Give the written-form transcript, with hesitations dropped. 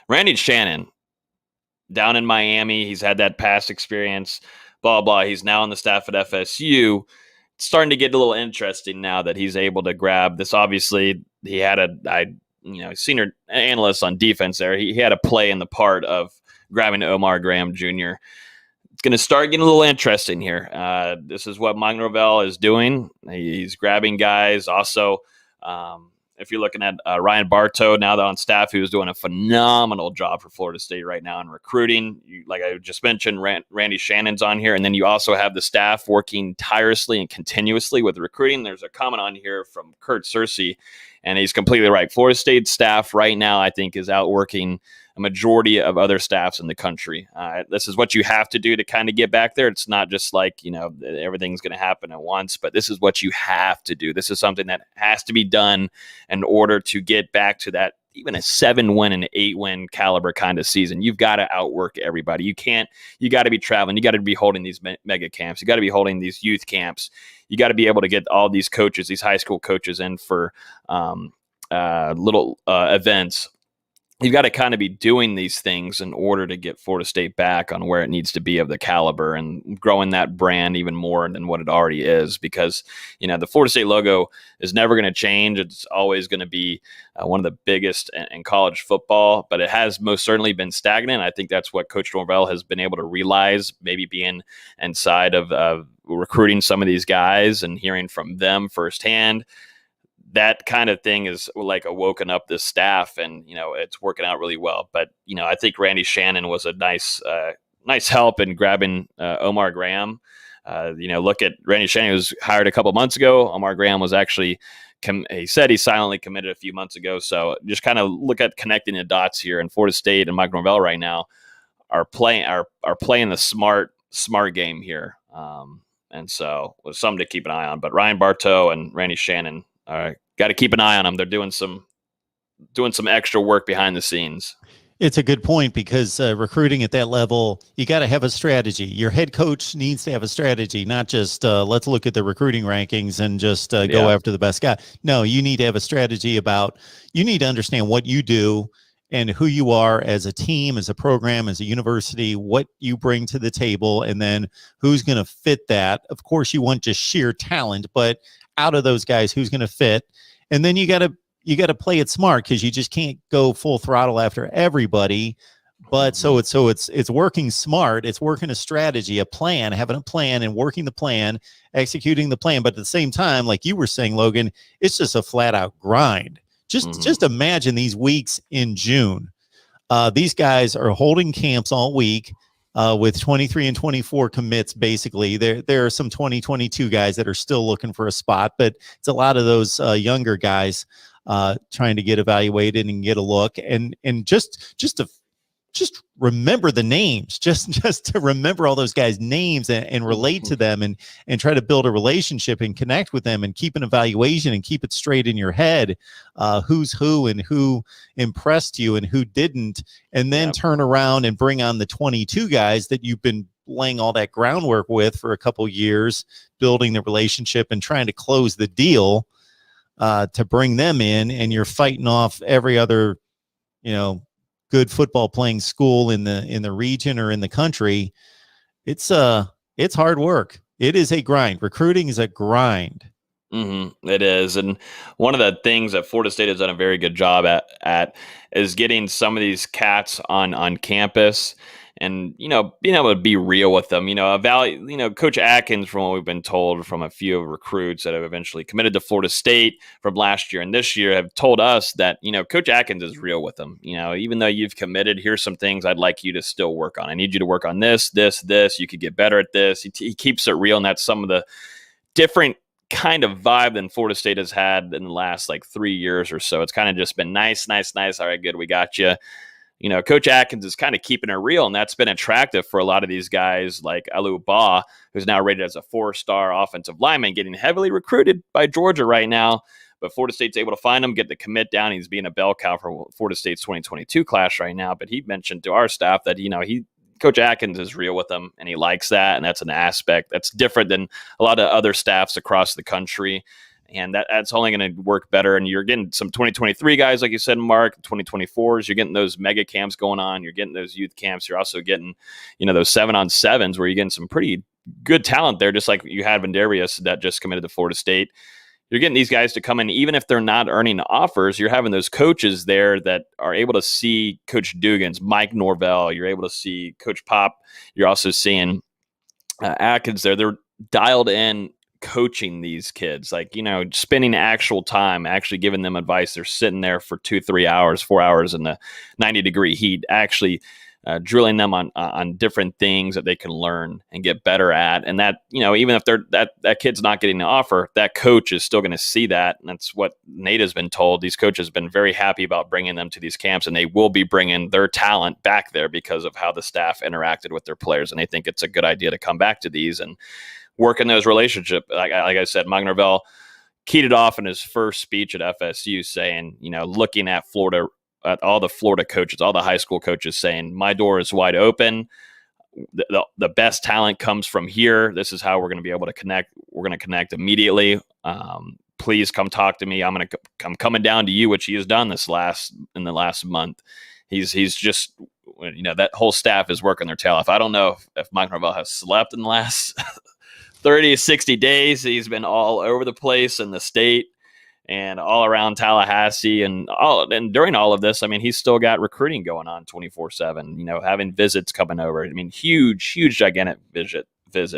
Randy Shannon down in Miami. He's had that past experience, blah, blah. He's now on the staff at FSU. It's starting to get a little interesting now that he's able to grab this. Obviously, he had senior analyst on defense there. He had a play in the part of grabbing Omar Graham Jr. It's going to start getting a little interesting here. This is what Mike Norvell is doing. He's grabbing guys. Also, if you're looking at Ryan Bartow now that on staff, who's doing a phenomenal job for Florida State right now in recruiting. Like I just mentioned, Randy Shannon's on here. And then you also have the staff working tirelessly and continuously with recruiting. There's a comment on here from Kurt Searcy, and he's completely right. Florida State staff right now, I think, is outworking a majority of other staffs in the country. This is what you have to do to kind of get back there. It's not just like, everything's going to happen at once, but this is what you have to do. This is something that has to be done in order to get back to that, even a 7-win and 8-win caliber kind of season. You've got to outwork everybody. You got to be traveling. You got to be holding these mega camps. You got to be holding these youth camps. You got to be able to get all these coaches, these high school coaches in for little events. You've got to kind of be doing these things in order to get Florida State back on where it needs to be of the caliber and growing that brand even more than what it already is, because, the Florida State logo is never going to change. It's always going to be one of the biggest in college football, but it has most certainly been stagnant. I think that's what Coach Norvell has been able to realize, maybe being inside of recruiting some of these guys and hearing from them firsthand. That kind of thing is like awoken up this staff, and it's working out really well. But I think Randy Shannon was a nice help in grabbing Omar Graham. Look at Randy Shannon, who was hired a couple months ago. Omar Graham was actually he said he silently committed a few months ago. So just kind of look at connecting the dots here. And Florida State and Mike Norvell right now are playing the smart game here. And so it was something to keep an eye on. But Ryan Bartow and Randy Shannon. All right, got to keep an eye on them. They're doing some extra work behind the scenes. It's a good point, because recruiting at that level, you got to have a strategy. Your head coach needs to have a strategy, not just let's look at the recruiting rankings and just go after the best guy. No, you need to have a strategy you need to understand what you do and who you are as a team, as a program, as a university, what you bring to the table, and then who's going to fit that. Of course, you want just sheer talent, but out of those guys, who's going to fit? And then you got to play it smart, because you just can't go full throttle after everybody. But so it's working smart. It's working a strategy, a plan, having a plan and working the plan, executing the plan. But at the same time, like you were saying, Logan, it's just a flat out grind. Just imagine these weeks in June. These guys are holding camps all week. With 23 and 24 commits, basically. There are some 2022 guys that are still looking for a spot, but it's a lot of those younger guys trying to get evaluated and get a look. And just remember the names, just to remember all those guys' names and relate to them and try to build a relationship and connect with them and keep an evaluation and keep it straight in your head, who's who and who impressed you and who didn't, and then turn around and bring on the 22 guys that you've been laying all that groundwork with for a couple years, building the relationship and trying to close the deal to bring them in, and you're fighting off every other, good football playing school in the region or in the country. It's hard work. It is a grind. Recruiting is a grind. It is. And one of the things that Florida State has done a very good job at is getting some of these cats on campus and, being able to be real with them. Coach Atkins, from what we've been told from a few recruits that have eventually committed to Florida State from last year and this year, have told us that, Coach Atkins is real with them. Even though you've committed, here's some things I'd like you to still work on. I need you to work on this. You could get better at this. He keeps it real. And that's some of the different kind of vibe than Florida State has had in the last 3 years or so. It's kind of just been nice. All right, good. We got you. Coach Atkins is kind of keeping it real, and that's been attractive for a lot of these guys like Alu Ba, who's now rated as a 4-star offensive lineman, getting heavily recruited by Georgia right now. But Florida State's able to find him, get the commit down. He's being a bell cow for Florida State's 2022 class right now. But he mentioned to our staff that, Coach Atkins is real with him, and he likes that, and that's an aspect that's different than a lot of other staffs across the country. And that's only going to work better. And you're getting some 2023 guys, like you said, Mark, 2024s. You're getting those mega camps going on. You're getting those youth camps. You're also getting, those 7-on-7s where you're getting some pretty good talent there, just like you had Vanderius that just committed to Florida State. You're getting these guys to come in, even if they're not earning offers. You're having those coaches there that are able to see Coach Dugan's, Mike Norvell. You're able to see Coach Pop. You're also seeing Atkins there. They're dialed in coaching these kids, like, spending actual time, actually giving them advice. They're sitting there for 2-3 hours, 4 hours in the 90-degree heat, actually drilling them on different things that they can learn and get better at. And that, even if that kid's not getting an offer, that coach is still going to see that. And that's what Nate has been told. These coaches have been very happy about bringing them to these camps, and they will be bringing their talent back there because of how the staff interacted with their players. And they think it's a good idea to come back to these and work in those relationships. Like I said, Mike Norvell keyed it off in his first speech at FSU, saying, looking at Florida, at all the Florida coaches, all the high school coaches, saying, my door is wide open. The best talent comes from here. This is how we're going to be able to connect. We're going to connect immediately. Please come talk to me. I'm coming down to you, which he has done in the last month. He's just, that whole staff is working their tail off. I don't know if Mike Norvell has slept in the last 30 to 60 days. He's been all over the place in the state and all around Tallahassee, and during all of this, he's still got recruiting going on 24/7, having visits coming over. Huge, gigantic visit